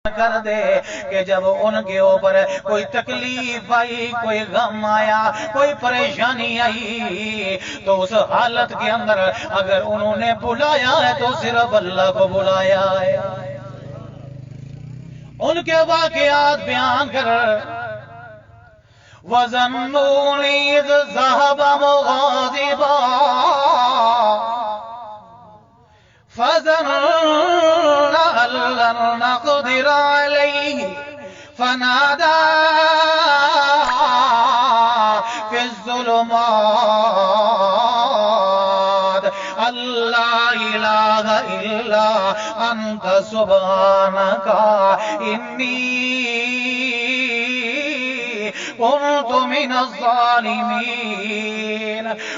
کر دے کہ جب ان کے اوپر کوئی تکلیف آئی، کوئی غم آیا، کوئی پریشانی آئی، تو اس حالت کے اندر اگر انہوں نے بلایا ہے تو صرف اللہ کو بلایا ہے۔ ان کے واقعات بیان کر وَظَنُّونِ إِذْ ذَهَبَ مُغَاضِبًا فَظَنَّ أَن لَّن نَّقْدِرَ عَلَيْهِ فَنَادَىٰ فِي الظُّلُمَاتِ أَن لَّا إِلَٰهَ إِلَّا أَنتَ سُبْحَانَكَ إِنِّي كنت من الظالمین۔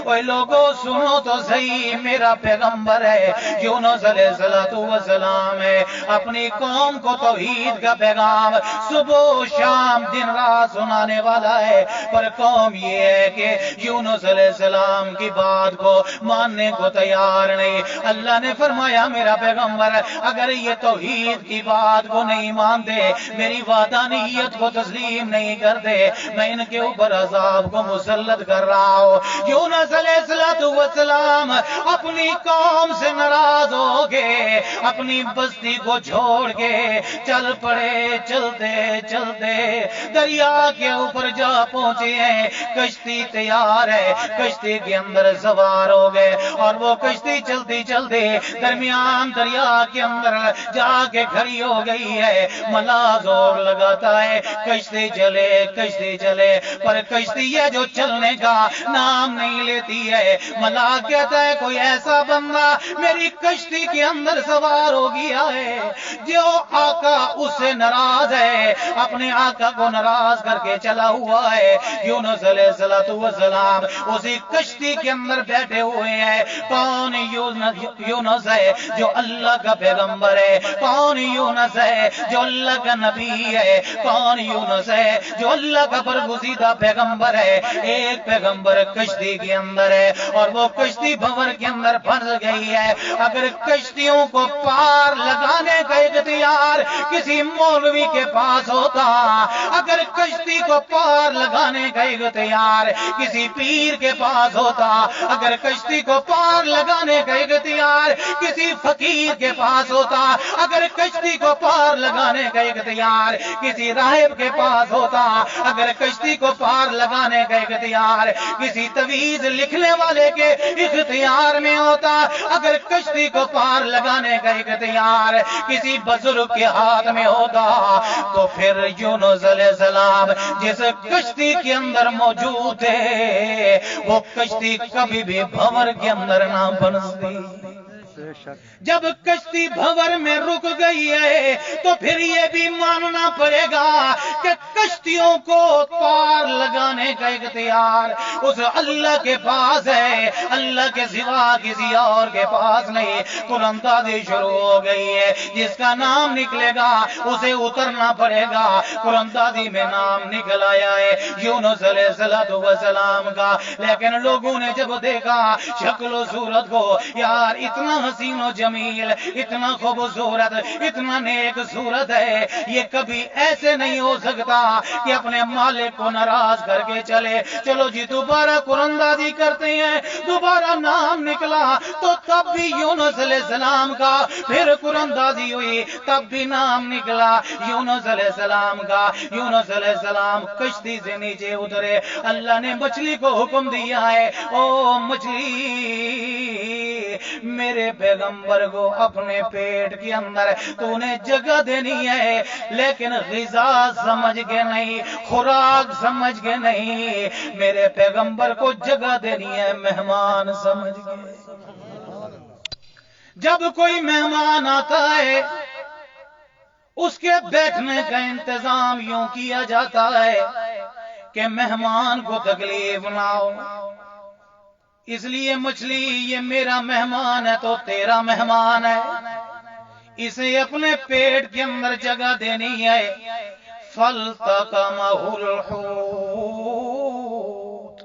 اوے لوگوں سنو تو صحیح، میرا پیغمبر ہے یونس علیہ السلام ہے، اپنی قوم کو توحید کا پیغام صبح و شام دن رات سنانے والا ہے، پر قوم یہ ہے کہ یونس علیہ السلام کی بات کو ماننے کو تیار نہیں۔ اللہ نے فرمایا میرا پیغمبر اگر یہ توحید کی بات کو نہیں مانتے، میری وحدانیت کو تسلیم نہیں کرتے، میں ان کے اوپر عذاب کو مسلط کر رہا ہوں۔ یونس علیہ السلام اپنی قوم سے ناراض ہو کے اپنی بستی کو چھوڑ کے چل پڑے، چلتے چلتے دریا کے اوپر جا پہنچے ہیں، کشتی تیار ہے، کشتی کے اندر سوار ہو گئے، اور وہ کشتی چلتی چلتے درمیان دریا کے اندر جا کے کھڑی ہو گئی ہے۔ ملا زور لگاتا ہے کشتی چلے کشتی چلے، پر کشتی ہے جو چلنے کا نام نہیں لیتی ہے۔ ملا کہتا ہے کوئی ایسا بندہ میری کشتی کے اندر سوار ہو گیا ہے جو آقا اس سے ناراض ہے، اپنے آقا کو ناراض کر کے چلا ہوا ہے۔ یونس علیہ السلام اسی کشتی کے اندر بیٹھے ہوئے ہیں۔ کون یونس ہے جو اللہ کا پیغمبر ہے، کون یونس ہے جو اللہ کا نبی ہے، کون یونس ہے جو اللہ کا برگزیدہ پیغمبر ہے۔ ایک پیغمبر کشتی کے اندر ہے اور وہ کشتی بھنور کے اندر پھنس گئی ہے۔ اگر کشتیوں کو پار لگانے کا اختیار کسی مولوی کے پاس ہوتا، اگر کشتی کو پار لگانے کا اختیار کسی پیر کے پاس ہوتا، اگر کشتی کو پار لگانے کا اختیار کسی فقیر کے پاس ہوتا، اگر کشتی کو پار لگانے کا اختیار کسی راہب کے پاس ہوتا، اگر کشتی کو پار لگانے کا اختیار کسی تویز لکھنے والے کے اختیار میں ہوتا، اگر کشتی کو پار لگانے کا اختیار کسی بزرگ کے ہاتھ میں ہوتا، تو پھر یونس علیہ السلام جس کشتی کے اندر موجود تھے وہ کشتی کبھی بھی بھنور کے اندر نہ پھنستی۔ جب کشتی بھنور میں رک گئی ہے تو پھر یہ بھی ماننا پڑے گا کہ کشتیوں کو پار لگانے کا اختیار اس اللہ کے پاس ہے، اللہ کے سوا کسی اور کے پاس نہیں۔ قرآن دادی شروع ہو گئی ہے، جس کا نام نکلے گا اسے اترنا پڑے گا۔ قرآن دادی میں نام نکل آیا ہے یونس علیہ السلام کا، لیکن لوگوں نے جب دیکھا شکل و صورت کو، یار اتنا حسین و جمیل، اتنا خوبصورت، اتنا نیک صورت ہے، یہ کبھی ایسے نہیں ہو سکتا کہ اپنے مالک کو ناراض کر کے چلے۔ چلو جی دوبارہ قرآن دادی کرتے ہیں، دوبارہ نام نکلا تو تب بھی یونس علیہ السلام کا، پھر قرآن دادی ہوئی تب بھی نام نکلا یونس علیہ السلام کا۔ یونس علیہ السلام کشتی سے نیچے اترے، اللہ نے مچھلی کو حکم دیا ہے، او مچھلی میرے پیغمبر کو اپنے پیٹ کے اندر تو نے جگہ دینی ہے، لیکن غذا سمجھ کے نہیں، خوراک سمجھ کے نہیں، میرے پیغمبر کو جگہ دینی ہے مہمان سمجھ کے۔ جب کوئی مہمان آتا ہے اس کے بیٹھنے کا انتظام یوں کیا جاتا ہے کہ مہمان کو تکلیف نہ ہو، اس لیے مچھلی یہ میرا مہمان ہے تو تیرا مہمان ہے، اسے اپنے پیٹ کے اندر جگہ دینی ہے۔ فَالْتَقَمَهُ الْحُوتُ،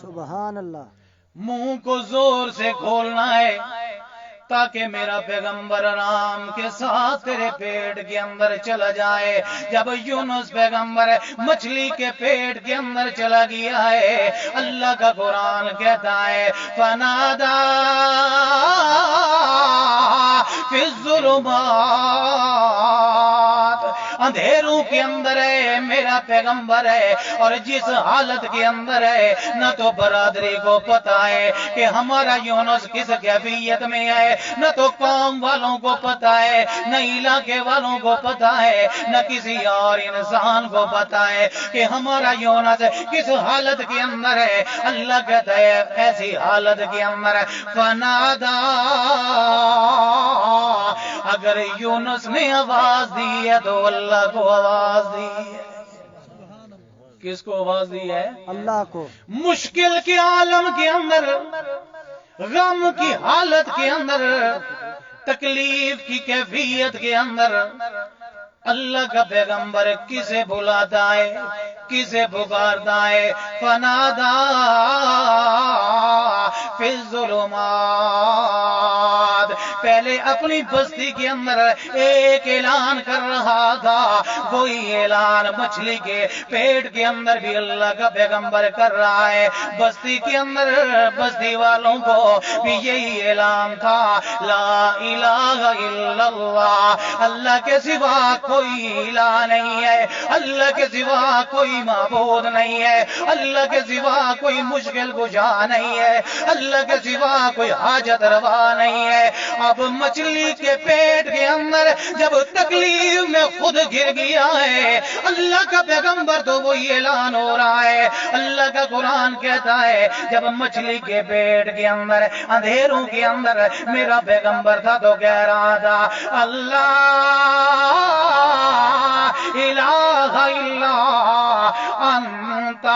سبحان اللہ، منہ کو زور سے کھولنا ہے تاکہ میرا پیغمبر آرام کے ساتھ تیرے پیٹ کے اندر چلا جائے. جب یونس پیغمبر مچھلی کے پیٹ کے اندر چلا گیا ہے، اللہ کا قرآن کہتا ہے فنادا فی الظلمات، اندھیروں کے اندر ہے میرا پیغمبر ہے، اور جس حالت کے اندر ہے نہ تو برادری کو پتا ہے کہ ہمارا یونس کس کیفیت میں ہے، نہ تو قوم والوں کو پتا ہے، نہ علاقے والوں کو پتا ہے، نہ کسی اور انسان کو پتا ہے کہ ہمارا یونس کس حالت کے اندر ہے. اللہ کہتا ہے ایسی حالت کے اندر فنادا، اگر یونس نے آواز دی ہے تو اللہ کو آواز دی ہے. کس کو آواز دی ہے؟ اللہ کو. مشکل کے عالم کے اندر، غم کی حالت کے اندر، تکلیف کی کیفیت کے اندر اللہ کا پیغمبر کسے بلاتا ہے، کسے پکارتا ہے؟ فنادا فی الظلمات. پہلے اپنی بستی کے اندر ایک اعلان کر رہا تھا، وہی اعلان مچھلی کے پیٹ کے اندر بھی اللہ کا پیغمبر کر رہا ہے. بستی کے اندر بستی والوں کو بھی یہی اعلان تھا، لا الہ الا اللہ، اللہ کے سوا کوئی الہ نہیں ہے، اللہ کے سوا کوئی معبود نہیں ہے، اللہ کے سوا کوئی مشکل کشا نہیں ہے، اللہ کے سوا کوئی حاجت روا نہیں ہے. اب مچھلی کے پیٹ کے اندر جب تکلیف میں خود گر گیا ہے، اللہ کا پیغمبر تو وہی اعلان ہو رہا ہے. اللہ کا قرآن کہتا ہے جب مچھلی کے پیٹ کے اندر اندھیروں کے اندر میرا پیغمبر تھا تو کہہ رہا تھا اللہ الہ الا انت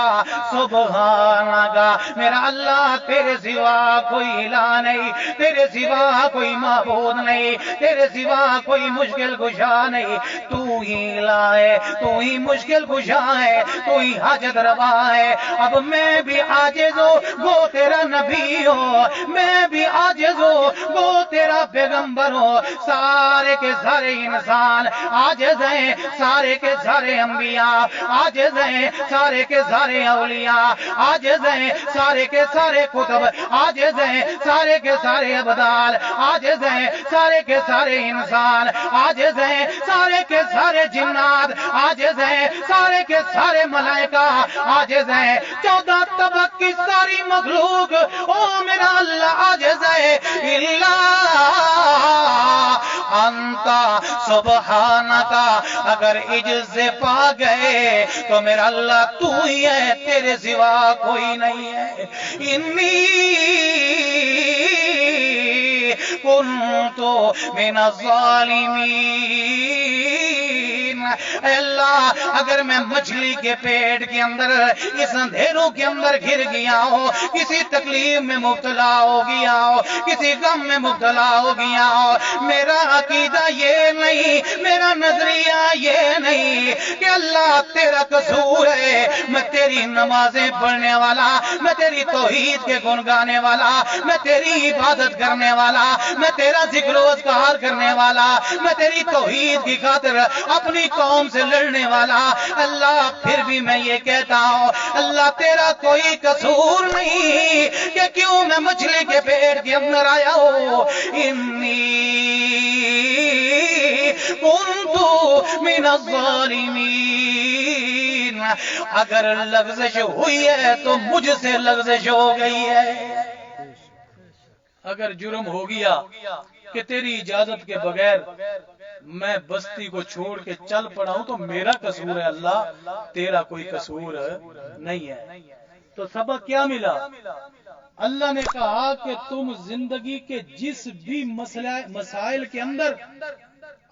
سبحانک، میرا اللہ تیرے سوا کوئی الہ نہیں، تیرے سوا کوئی معبود نہیں، تیرے سوا کوئی مشکل کشا نہیں، تو ہی الہ ہے، تو ہی مشکل کشا ہے، تو ہی حاجت روا ہے. اب میں بھی عاجز ہوں، وہ تیرا نبی ہو، میں بھی عاجز ہوں، وہ تیرا پیغمبر ہو. سارے کے سارے انسان عاجز ہیں، سارے کے سارے انبیاء عاجز ہیں، سارے کے سارے اولیاء عاجز ہیں، سارے کے سارے کتب عاجز ہیں، سارے کے سارے ابدال عاجز ہیں، سارے کے سارے انسان عاجز ہیں، سارے کے سارے جنات عاجز ہیں، سارے کے سارے ملائکہ عاجز ہیں. 14 طبق کی ساری مخلوق او میرا اللہ عاجز ہے. الا انت سبحانک، اگر عجز سے پا گئے تو میرا اللہ تو ہی ہے، تیرے سوا کوئی نہیں ہے. انی کنت من الظالمین. اے اللہ اگر میں مچھلی کے پیٹ کے اندر اس اندھیروں کے اندر گر گیا ہو، کسی تکلیف میں مبتلا ہو گیا ہو، کسی غم میں مبتلا ہو گیا ہو، میرا عقیدہ یہ نہیں، میرا نظریہ یہ نہیں کہ اللہ تیرا قصور ہے. میں تیری نمازیں پڑھنے والا، میں تیری توحید کے گن گانے والا، میں تیری عبادت کرنے والا، میں تیرا ذکر و اذکار کرنے والا، میں تیری توحید کی خاطر اپنی قوم سے لڑنے والا. اللہ پھر بھی میں یہ کہتا ہوں اللہ تیرا کوئی قصور نہیں کہ کیوں میں مچھلی کے پیٹ کے اندر آیا ہوں. انی کنت من الظالمین. اگر لغزش ہوئی ہے تو مجھ سے لغزش ہو گئی ہے. اگر جرم ہو گیا کہ تیری اجازت کے بغیر میں بستی کو چھوڑ کے چل پڑا ہوں تو میرا قصور ہے اللہ، تیرا کوئی قصور نہیں ہے. تو سبق کیا ملا؟ اللہ نے کہا کہ تم زندگی کے جس بھی مسائل کے اندر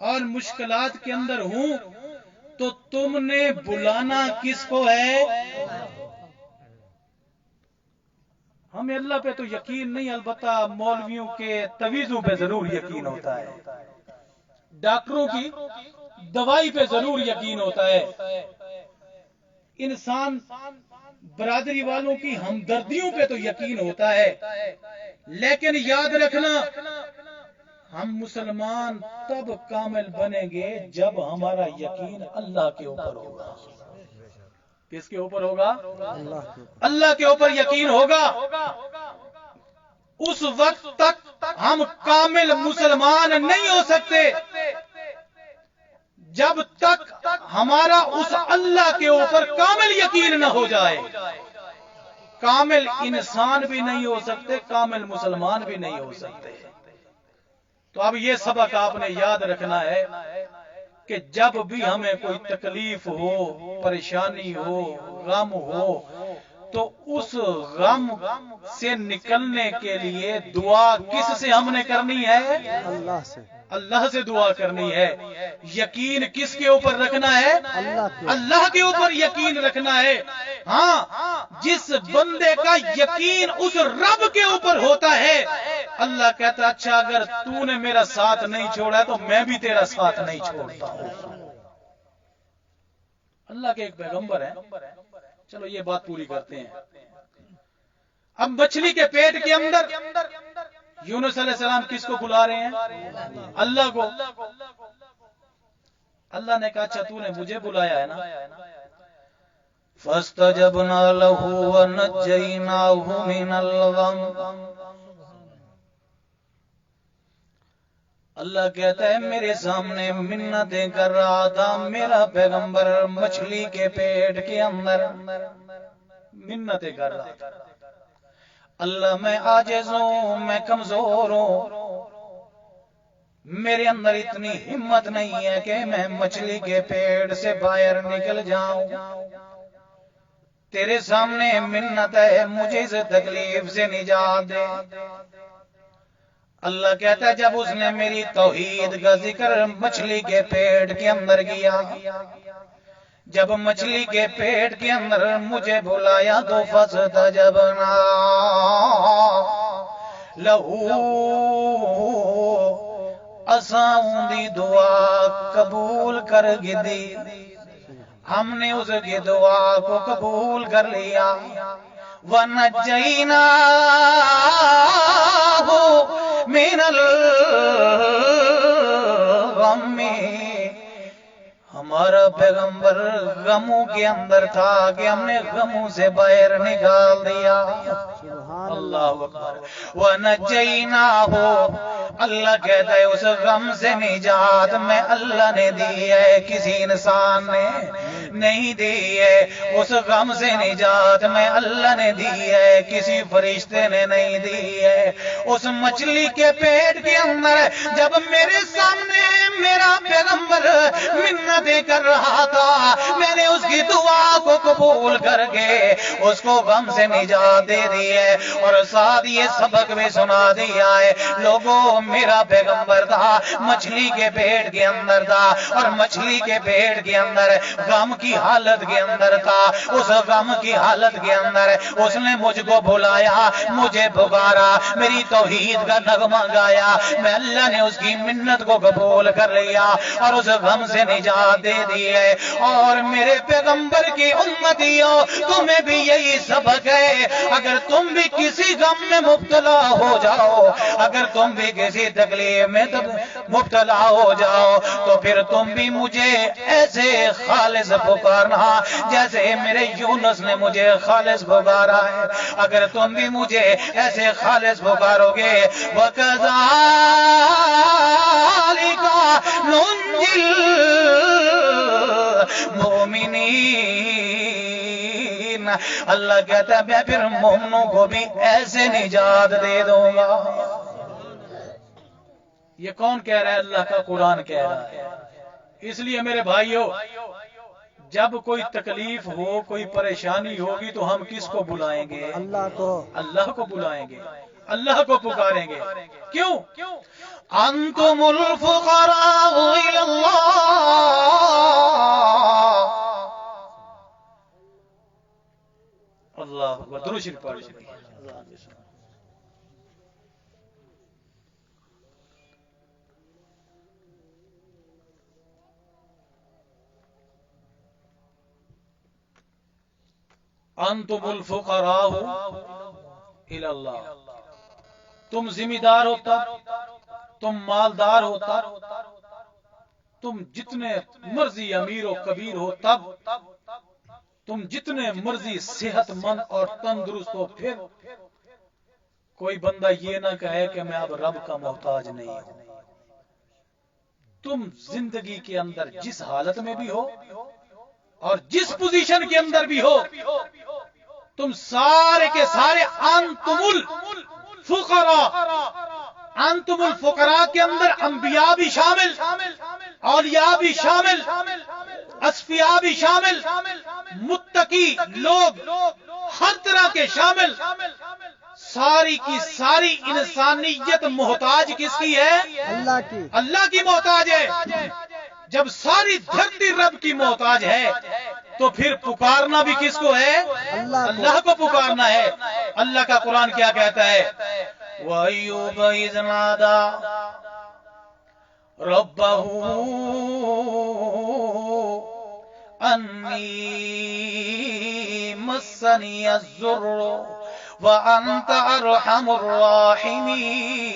اور مشکلات کے اندر ہوں تو تم نے بلانا کس کو ہے؟ ہمیں اللہ پہ تو یقین نہیں، البتہ مولویوں کے تویزوں پہ ضرور یقین ہوتا ہے، ڈاکٹروں کی دوائی پہ ضرور یقین ہوتا ہے، انسان برادری والوں کی ہمدردیوں پہ تو یقین ہوتا ہے. لیکن یاد رکھنا ہم مسلمان تب کامل بنیں گے جب ہمارا یقین اللہ کے اوپر ہوگا. کس کے اوپر ہوگا؟ اللہ کے اوپر یقین ہوگا. اس وقت تک ہم کامل مسلمان نہیں ہو سکتے جب تک ہمارا اس اللہ کے اوپر کامل یقین نہ ہو جائے. کامل انسان بھی نہیں ہو سکتے، کامل مسلمان بھی نہیں ہو سکتے. تو اب یہ سبق آپ نے یاد رکھنا ہے کہ جب بھی ہمیں کوئی تکلیف ہو، پریشانی ہو، غم ہو، تو اس غم سے نکلنے کے لیے دعا کس سے ہم نے کرنی ہے؟ اللہ سے. اللہ سے دعا کرنی ہے. یقین کس کے اوپر رکھنا ہے؟ اللہ کے اوپر یقین رکھنا ہے. ہاں، جس بندے کا یقین اس رب کے اوپر ہوتا ہے، اللہ کہتا اچھا اگر تو نے میرا ساتھ نہیں چھوڑا تو میں بھی تیرا ساتھ نہیں چھوڑتا ہوں. اللہ کے ایک پیغمبر ہے. چلو یہ بات پوری کرتے ہیں. اب مچھلی کے پیٹ کے اندر یونس علیہ السلام کس کو بلا رہے ہیں؟ اللہ کو. اللہ نے کہا اچھا تو نے مجھے بلایا ہے نا. فَاسْتَجَبْنَا لَهُ وَنَجَّيْنَاهُ مِنَ الْغَمِّ. اللہ کہتا ہے میرے سامنے منتیں کر رہا تھا میرا پیغمبر مچھلی کے پیٹ کے اندر منتیں کر رہا تھا. اللہ میں عاجز ہوں، میں کمزور ہوں، میرے اندر اتنی ہمت نہیں ہے کہ میں مچھلی کے پیٹ سے باہر نکل جاؤں. تیرے سامنے منت ہے مجھے اس تکلیف سے نجات دے. اللہ کہتا ہے جب اس نے میری توحید کا ذکر مچھلی کے پیٹ کے اندر کیا، جب مچھلی کے پیٹ کے اندر مجھے بلایا تو فَاسْتَجَبْنَا لَهُ، اساں دی دعا قبول کر گئی. ہم نے اس کی دعا کو قبول کر لیا. وَنَجَّيْنَاهُ مِنَ الْغَمِّ. ہمارا پیغمبر غموں کے اندر تھا کہ ہم نے غموں سے باہر نکال دیا. اللہ اکبر. وَنَجَّيْنَاهُ، اللہ کہتا ہے اس غم سے نجات میں اللہ نے دی ہے، کسی انسان نے نہیں دی ہے. اس غم سے نجات میں اللہ نے دی ہے، کسی فرشتے نے نہیں دی ہے. اس مچھلی کے پیٹ کے اندر جب میرے سامنے میرا پیغمبر منتیں کر رہا تھا، میں نے اس کی دعا کو قبول کر کے اس کو غم سے نجات دے دی ہے. اور ساتھ یہ سبق بھی سنا دیا ہے لوگوں میرا پیغمبر تھا مچھلی کے پیٹ کے اندر تھا، اور مچھلی کے پیٹ کے اندر غم کی حالت کے اندر تھا. اس غم کی حالت کے اندر اس نے مجھ کو بلایا، مجھے پکارا، میری توحید کا نغمہ گایا. میں اللہ نے اس کی منت کو قبول کر لیا اور اس غم سے نجات دے دی ہے. اور میرے پیغمبر کی امتیوں تمہیں بھی یہی سبق ہے، اگر تم بھی کسی غم میں مبتلا ہو جاؤ، اگر تم بھی کسی تکلیف میں مبتلا ہو جاؤ تو پھر تم بھی مجھے ایسے خالص پکارنا جیسے میرے یونس نے مجھے خالص پکارا ہے. اگر تم بھی مجھے ایسے خالص پکارو گے وَكَذَلِكَ نُنْجِي الْمُؤْمِنِينَ. اللہ کہتا ہے میں پھر مومنوں کو بھی ایسے نجات دے دوں گا. یہ کون کہہ رہا ہے؟ اللہ کا قرآن کہہ رہا ہے. اس لیے میرے بھائیوں جب کوئی تکلیف ہو، کوئی پریشانی ہوگی تو ہم کس کو بلائیں گے؟ اللہ کو. اللہ کو بلائیں گے، اللہ کو پکاریں گے. کیوں؟ انتم الفقراء الی اللہ. اللہ اکبر. درود شریف پڑھیں. انتم الفقراء الی اللہ. تم ذمہ دار ہو تب تم مالدار ہو تب، تم جتنے مرضی امیر و کبیر ہو تب، تم جتنے مرضی صحت مند اور تندرست ہو پھر کوئی بندہ یہ نہ کہے کہ میں اب رب کا محتاج نہیں ہوں۔ تم زندگی کے اندر جس حالت میں بھی ہو اور جس پوزیشن کے اندر بھی ہو، تم سارے کے سارے انتم الفقراء، انتم الفقراء کے اندر انبیاء بھی شامل، اولیاء بھی شامل، اصفیاء بھی شامل، متقی لوگ ہر طرح کے شامل، ساری کی ساری انسانیت محتاج کس کی ہے؟ اللہ کی۔ اللہ کی محتاج ہے۔ جب ساری دھرتی رب کی محتاج ہے تو پھر پکارنا بھی کس کو ہے؟ اللہ کو پکارنا ہے۔ اللہ کا قرآن کیا کہتا ہے؟ وَأَيُّوبَ إِذْ نَادَىٰ رَبَّهُ أَنِّي مَسَّنِيَ الضُّرُّ وَأَنْتَ أَرْحَمُ الراحمین۔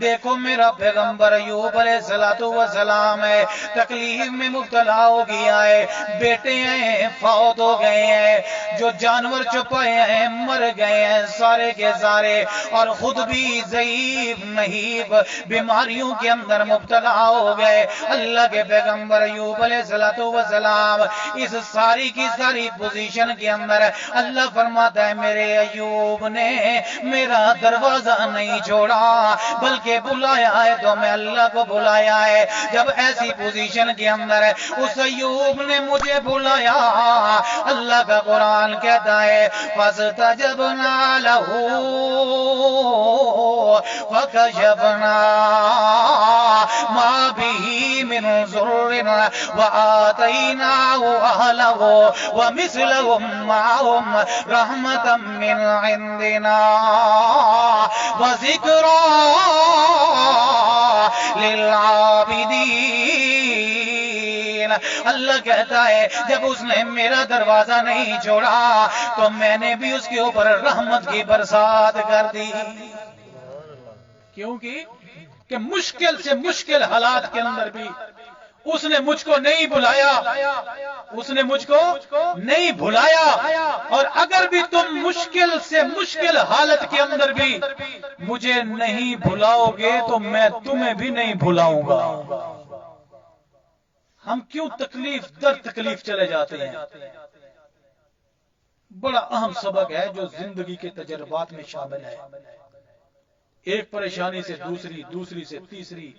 دیکھو میرا پیغمبر ایوب علیہ السلام ہے، تکلیف میں مبتلا ہو گیا ہے، بیٹے ہیں فوت ہو گئے ہیں، جو جانور چھپائے ہیں مر گئے ہیں سارے کے سارے، اور خود بھی ضعیف نحیف بیماریوں کے اندر مبتلا ہو گئے۔ اللہ کے پیغمبر ایوب علیہ السلام اس ساری کی ساری پوزیشن کے اندر اللہ فرماتا ہے میرے ایوب نے میرا دروازہ نہیں چھوڑا، بلکہ بلایا ہے تو میں اللہ کو بلایا ہے۔ جب ایسی پوزیشن کے اندر اس ایوب نے مجھے بلایا، اللہ کا قرآن کہتا ہے فَاسْتَجَبْنَا لَهُ وَكَشَفْنَا مَا بِهِ مِنْ ضُرٍّ وَآتَيْنَاهُ أَهْلَهُ وَمِثْلَهُمْ مَعَهُمْ رَحْمَةً مِّنْ عِنْدِنَا وَذِكْرَىٰ لِلْعَابِدِينَ۔ اللہ کہتا ہے جب اس نے میرا دروازہ نہیں چھوڑا تو میں نے بھی اس کے اوپر رحمت کی برسات کر دی۔ کیونکہ کہ مشکل سے مشکل حالات کے اندر بھی اس نے مجھ کو نہیں بلایا، اس نے مجھ کو نہیں بلایا، اور اگر بھی تم مشکل سے مشکل حالت کے اندر بھی مجھے نہیں بلاؤ گے تو میں تمہیں بھی نہیں بلاؤں گا۔ ہم کیوں تکلیف در تکلیف چلے جاتے ہیں؟ بڑا اہم سبق ہے جو زندگی کے تجربات میں شامل ہے۔ ایک پریشانی سے دوسری، دوسری سے تیسری،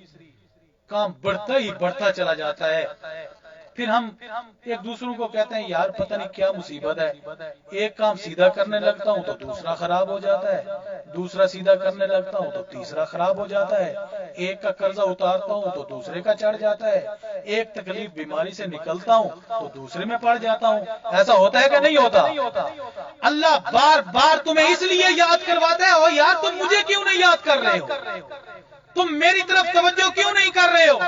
کام بڑھتا ہی بڑھتا چلا جاتا ہے۔ پھر ہم ایک دوسروں کو کہتے ہیں یار پتہ نہیں کیا مصیبت ہے، ایک کام سیدھا کرنے لگتا ہوں تو دوسرا خراب ہو جاتا ہے، دوسرا سیدھا کرنے لگتا ہوں تو تیسرا خراب ہو جاتا ہے، ایک کا قرضہ اتارتا ہوں تو دوسرے کا چڑھ جاتا ہے، ایک تکلیف بیماری سے نکلتا ہوں تو دوسرے میں پڑ جاتا ہوں۔ ایسا ہوتا ہے کہ نہیں ہوتا؟ اللہ بار بار تمہیں اس لیے یاد کرواتا ہے اور یار تم مجھے کیوں نہیں یاد کر رہے ہو؟ تم میری طرف توجہ کیوں نہیں کر رہے ہو؟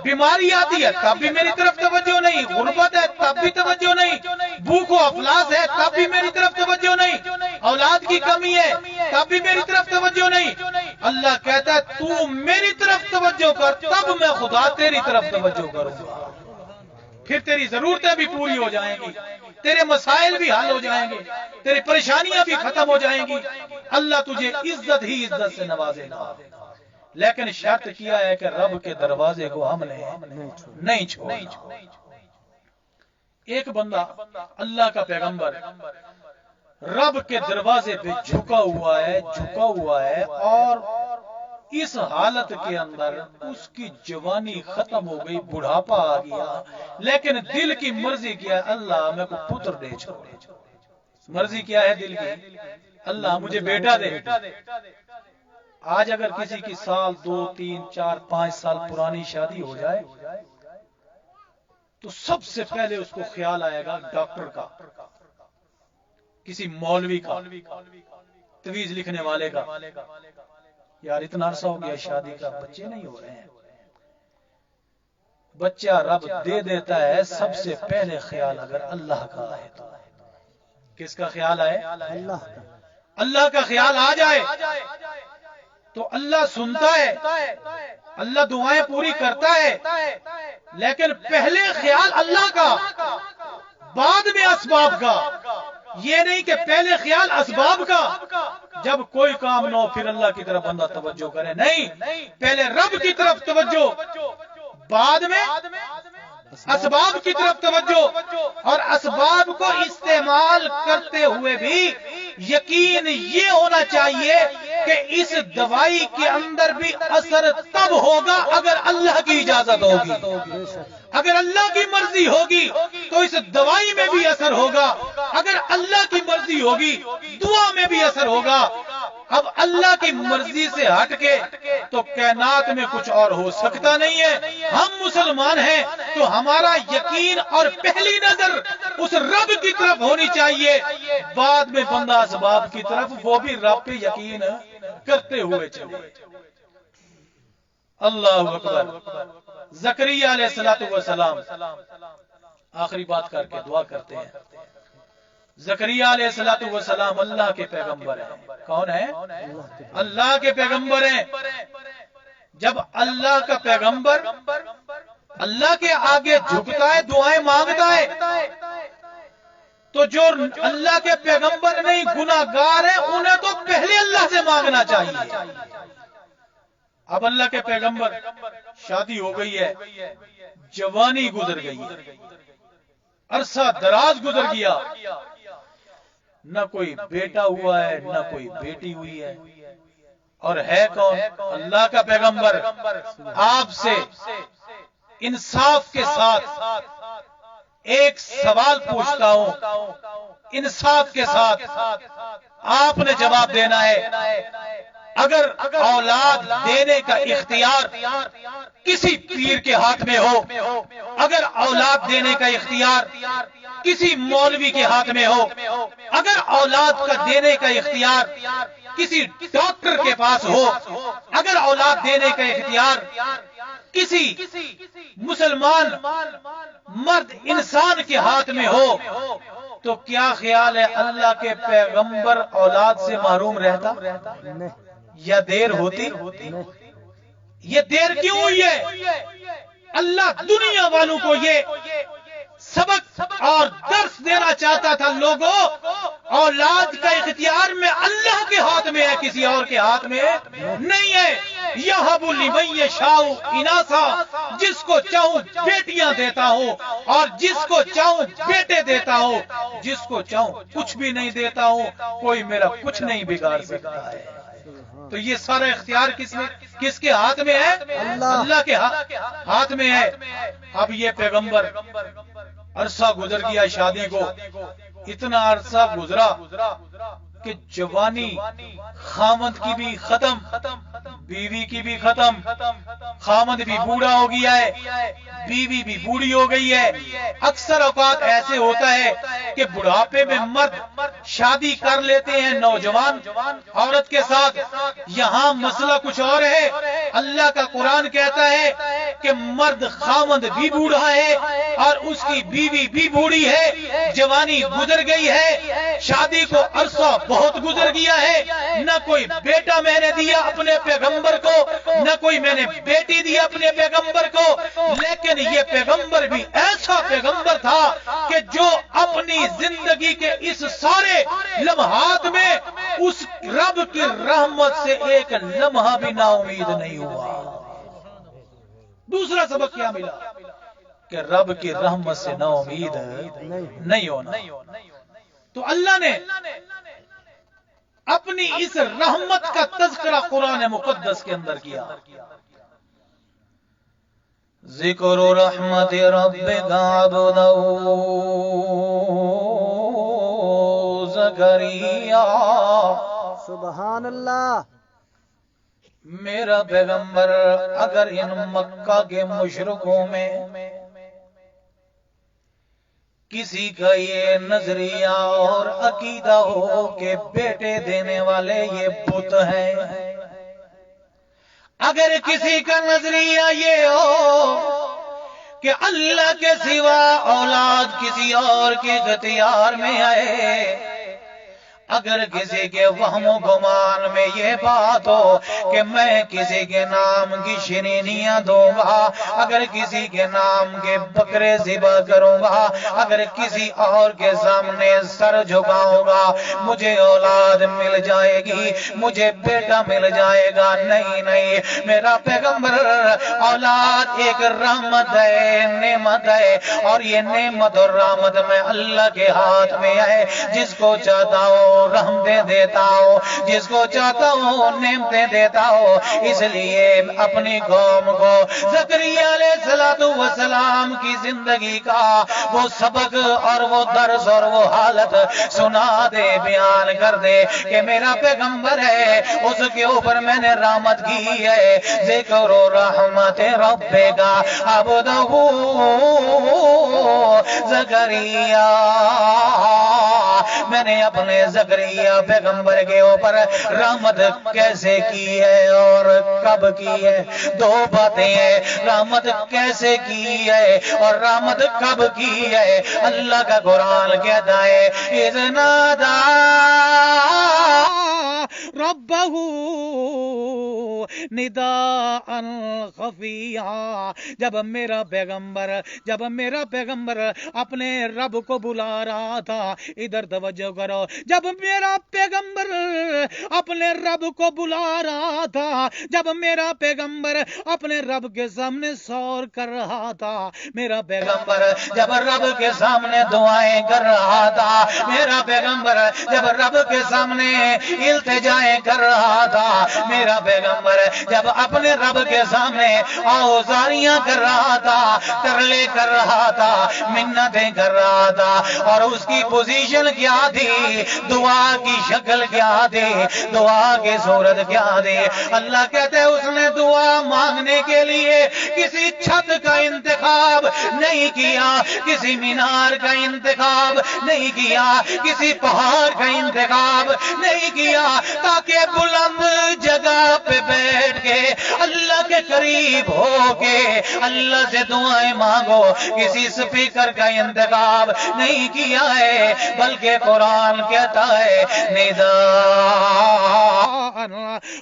بیماری آتی ہے تب بھی میری طرف توجہ نہیں، غربت ہے تب بھی توجہ نہیں، بھوک و افلاس ہے تب بھی میری طرف توجہ نہیں، اولاد کی کمی ہے تب بھی میری طرف توجہ نہیں۔ اللہ کہتا ہے تو میری طرف توجہ کر تب میں خدا تیری طرف توجہ کروں گا، پھر تیری ضرورتیں بھی پوری ہو جائیں گی، تیرے مسائل بھی حل ہو جائیں گے، تیری پریشانیاں بھی ختم ہو جائیں گی، اللہ تجھے عزت ہی عزت سے نوازے گا۔ لیکن شرط کیا ہے کہ رب کے دروازے کو ہم نے نہیں چھوڑنا۔ ایک بندہ اللہ کا پیغمبر رب کے دروازے پہ جھکا ہوا ہے اور اس حالت کے اندر اس کی جوانی ختم ہو گئی، بڑھاپا آ گیا، لیکن دل کی مرضی کیا ہے اللہ میں کو پتر دے چھوڑ۔ مرضی کیا ہے دل کی؟ اللہ مجھے بیٹا دے۔ آج اگر کسی کی سال 2 3 4 5 سال پرانی شادی ہو جائے تو سب سے پہلے اس کو خیال آئے گا ڈاکٹر کا، کسی مولوی کا، تویز لکھنے والے کا، یار اتنا عرصہ ہو گیا شادی کا بچے نہیں ہو رہے ہیں۔ بچہ رب دے دیتا ہے سب سے پہلے خیال اگر اللہ کا ہے تو کس کا خیال آئے؟ اللہ کا خیال آ جائے تو اللہ سنتا ہے، اللہ دعائیں پوری کرتا ہے، لیکن پہلے خیال اللہ کا، بعد میں اسباب کا۔ یہ نہیں کہ پہلے خیال اسباب کا، جب کوئی کام نہ ہو پھر اللہ کی طرف بندہ توجہ کرے، نہیں، پہلے رب کی طرف توجہ، بعد میں اسباب کی طرف توجہ، اور اسباب کو استعمال کرتے ہوئے بھی یقین یہ ہونا چاہیے کہ اس دوائی کے اندر بھی اثر تب ہوگا اگر اللہ کی اجازت ہوگی، اگر اللہ کی مرضی ہوگی تو اس دوائی میں بھی اثر ہوگا، اگر اللہ کی مرضی ہوگی دعا میں بھی اثر ہوگا۔ اب اللہ کی مرضی سے ہٹ کے تو کائنات میں کچھ اور ہو سکتا نہیں ہے۔ ہم مسلمان ہیں تو ہمارا یقین اور پہلی نظر اس رب کی طرف ہونی چاہیے، بعد میں بندہ اسباب کی طرف، وہ بھی رب پہ یقین کرتے ہوئے چلے۔ اللہ اکبر۔ زکریا علیہ السلام، آخری بات کر کے دعا کرتے ہیں۔ زکریا علیہ السلام اللہ کے پیغمبر ہیں۔ کون ہے؟ اللہ کے پیغمبر ہیں۔ جب اللہ کا پیغمبر اللہ کے آگے جھکتا ہے، دعائیں مانگتا ہے، تو جو اللہ کے پیغمبر نہیں گناہگار ہیں انہیں تو پہلے اللہ سے مانگنا چاہیے۔ اب اللہ کے پیغمبر شادی ہو گئی ہے، جوانی گزر گئی ہے، عرصہ دراز گزر گیا، نہ کوئی بیٹا ہوا ہے نہ کوئی بیٹی ہوئی ہے، اور ہے کون؟ اللہ کا پیغمبر۔ آپ سے انصاف کے ساتھ ایک سوال پوچھتا ہوں، انصاف کے ساتھ آپ نے جواب دینا ہے۔ اگر اولاد دینے کا اختیار کسی پیر کے ہاتھ میں ہو، اگر اولاد دینے کا اختیار کسی مولوی کے ہاتھ میں ہو، اگر اولاد کا دینے کا اختیار کسی ڈاکٹر کے پاس ہو، اگر اولاد دینے کا اختیار کسی مسلمان مرد انسان کے ہاتھ میں ہو، تو کیا خیال ہے اللہ کے پیغمبر اولاد سے محروم رہتا یا دیر ہوتی؟ یہ دیر کیوں ہوئی ہے؟ اللہ دنیا والوں کو یہ سبق اور درس دینا چاہتا تھا، لوگوں اولاد کا اختیار میں اللہ کے ہاتھ میں ہے، کسی اور کے ہاتھ میں نہیں ہے۔ یہب لمن یشاء اناثا، جس کو چاہوں بیٹیاں دیتا ہوں اور جس کو چاہوں بیٹے دیتا ہوں، جس کو چاہوں کچھ بھی نہیں دیتا ہوں، کوئی میرا کچھ نہیں بگاڑ سکتا ہے۔ تو یہ سارا اختیار کس کے ہاتھ میں ہے؟ اللہ کے ہاتھ میں ہے۔ اب یہ پیغمبر، عرصہ گزر گیا شادی کو، اتنا عرصہ گزرا کہ جوانی خامند کی بھی ختم، بیوی کی بھی ختم، خامند بھی بوڑھا ہو گیا ہے، بیوی بھی بوڑھی ہو گئی ہے۔ اکثر اوقات ایسے ہوتا ہے کہ بڑھاپے میں مرد شادی کر لیتے ہیں نوجوان عورت کے ساتھ۔ یہاں مسئلہ کچھ اور ہے۔ اللہ کا قرآن کہتا ہے کہ مرد خامند بھی بوڑھا ہے اور اس کی بیوی بھی بوڑھی ہے، جوانی گزر گئی ہے، شادی کو عرصہ بہت گزر گیا ہے، نہ کوئی بیٹا میں نے دیا اپنے پیغمبر کو، نہ کوئی میں نے بیٹی دی اپنے پیغمبر کو۔ لیکن یہ پیغمبر بھی ایسا پیغمبر تھا کہ جو اپنی زندگی کے اس سارے لمحات میں اس رب کی رحمت سے ایک لمحہ بھی نا امید نہیں ہوا۔ دوسرا سبق کیا ملا؟ کہ رب کی رحمت سے نا امید نہیں ہونا۔ تو اللہ نے اپنی اس رحمت کا تذکرہ قرآن مقدس کے اندر کیا۔ ذکر رحمت ربک عبدہ زکریا، سبحان اللہ۔ میرا پیغمبر اگر ان مکہ کے مشرکوں میں کسی کا یہ نظریہ اور عقیدہ ہو کہ بیٹے دینے والے یہ بت ہیں، اگر کسی کا نظریہ یہ ہو کہ اللہ کے سوا اولاد کسی اور کے اختیار میں آئے، اگر کسی کے وہم و گمان میں یہ بات ہو کہ میں کسی کے نام کی شرینیاں دوں گا، اگر کسی کے نام کے بکرے ذبح کروں گا، اگر کسی اور کے سامنے سر جھکاؤں گا، مجھے اولاد مل جائے گی، مجھے بیٹا مل جائے گا، نہیں نہیں، میرا پیغمبر اولاد ایک رحمت ہے، نعمت ہے، اور یہ نعمت اور رحمت میں اللہ کے ہاتھ میں ہے، جس کو چاہتا ہوں رحمتیں دیتا ہوں، جس کو چاہتا ہوں نعمتیں دیتا ہوں۔ اس لیے اپنی قوم کو زکریا علیہ السلام کی زندگی کا وہ سبق اور وہ درس اور وہ حالت سنا دے، بیان کر دے کہ میرا پیغمبر ہے، اس کے اوپر میں نے رحمت کی ہے۔ ذکر و رحمت رب کا عبدہ زکریا، میں نے اپنے زکریا پیغمبر کے اوپر رحمت کیسے کی ہے اور کب کی ہے؟ دو باتیں ہیں، رحمت کیسے کی ہے اور رحمت کب کی ہے۔ اللہ کا قرآن کہتا ہے اذ نادى ربه نداء خفیا، جب میرا پیغمبر اپنے رب کو بلا رہا تھا، ادھر توجہ کرو، جب میرا پیغمبر اپنے رب کو بلا رہا تھا، جب میرا پیغمبر اپنے رب کے سامنے سور کر رہا تھا، میرا پیغمبر جب رب کے سامنے دعائیں کر رہا تھا، میرا پیغمبر جب رب کے سامنے التجائیں کر رہا تھا، میرا پیغمبر جب اپنے رب کے سامنے آوزاریاں کر رہا تھا، ترلے کر رہا تھا، منتیں کر رہا تھا، اور اس کی پوزیشن کیا تھی، دعا کی شکل کیا تھی، دعا کی صورت کیا تھی؟ اللہ کہتے ہیں اس نے دعا مانگنے کے لیے کسی چھت کا انتخاب نہیں کیا، کسی مینار کا انتخاب نہیں کیا، کسی پہاڑ کا انتخاب نہیں کیا، تاکہ بلند جگہ پہ بیٹھ کے اللہ کے قریب ہو کے اللہ سے دعائیں مانگو، کسی سپیکر کا انتخاب نہیں کیا ہے، بلکہ قرآن کہتا ہے نداء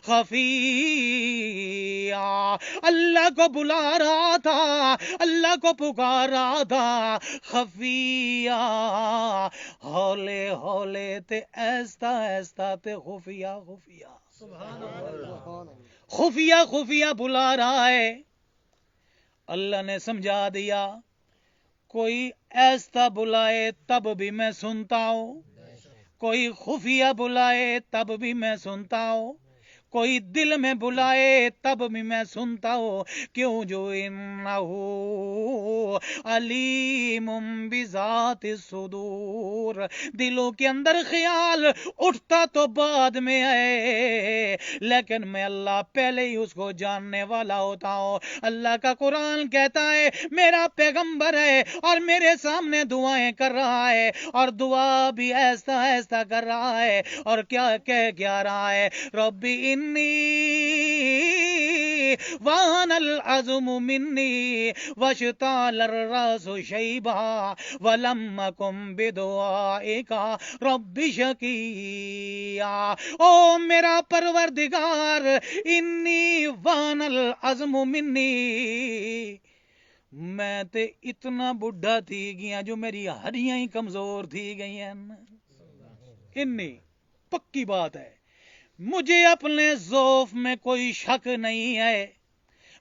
خفیہ، اللہ کو بلا رہا تھا، اللہ کو پکار رہا تھا، خفیہ، ہولے ہولے تے ایستا ایستا تے خفیہ خفیہ، خفیہ خفیہ بلا رہا ہے۔ اللہ نے سمجھا دیا، کوئی ایستا بلائے تب بھی میں سنتا ہوں، کوئی خفیہ بلائے تب بھی میں سنتا ہوں، کوئی دل میں بلائے تب بھی میں سنتا ہوں، کیوں جو انہو علیم بذات الصدور، دلوں کے اندر خیال اٹھتا تو بعد میں ہے، لیکن میں اللہ پہلے ہی اس کو جاننے والا ہوتا ہوں۔ اللہ کا قرآن کہتا ہے میرا پیغمبر ہے اور میرے سامنے دعائیں کر رہا ہے، اور دعا بھی ایسا ایسا کر رہا ہے، اور کیا رہا ہے؟ ربی انی وہن العظم منی واشتعل الراس شیبا ولم اکن بدعائک رب شقیا، او میرا پروردگار، انی وہن العظم منی، میں تے اتنا بڈھا تھی گیا جو میری ہڈیاں ہی کمزور تھی گئی ہیں، انی پکی بات ہے، مجھے اپنے ضعف میں کوئی شک نہیں ہے،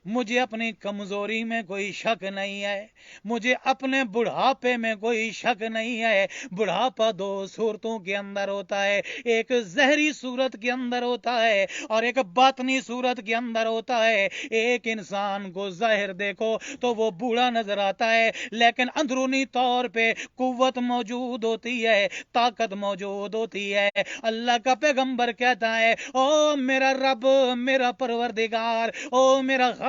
مجھے اپنی کمزوری میں کوئی شک نہیں ہے، مجھے اپنے بڑھاپے میں کوئی شک نہیں ہے۔ بڑھاپا دو صورتوں کے اندر ہوتا ہے، ایک ظاہری صورت کے اندر ہوتا ہے اور ایک باطنی صورت کے اندر ہوتا ہے۔ ایک انسان کو ظاہر دیکھو تو وہ بوڑھا نظر آتا ہے، لیکن اندرونی طور پہ قوت موجود ہوتی ہے، طاقت موجود ہوتی ہے۔ اللہ کا پیغمبر کہتا ہے او میرا رب، میرا پروردگار، او میرا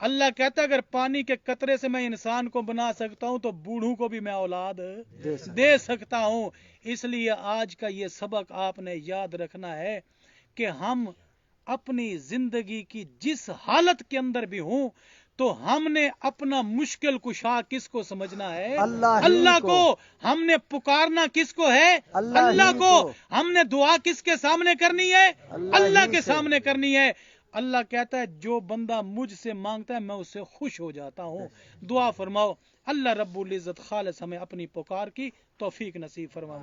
اللہ کہتا ہے اگر پانی کے قطرے سے میں انسان کو بنا سکتا ہوں تو بوڑھوں کو بھی میں اولاد دے سکتا ہوں. اس لیے آج کا یہ سبق آپ نے یاد رکھنا ہے کہ ہم اپنی زندگی کی جس حالت کے اندر بھی ہوں تو ہم نے اپنا مشکل کشا کس کو سمجھنا ہے؟ اللہ کو. ہم نے پکارنا کس کو ہے؟ اللہ کو. ہم نے دعا کس کے سامنے کرنی ہے؟ اللہ کے سامنے کرنی ہے. اللہ کہتا ہے جو بندہ مجھ سے مانگتا ہے میں اس سے خوش ہو جاتا ہوں. دعا فرماؤ اللہ رب العزت خالص ہمیں اپنی پکار کی توفیق نصیب فرمائے.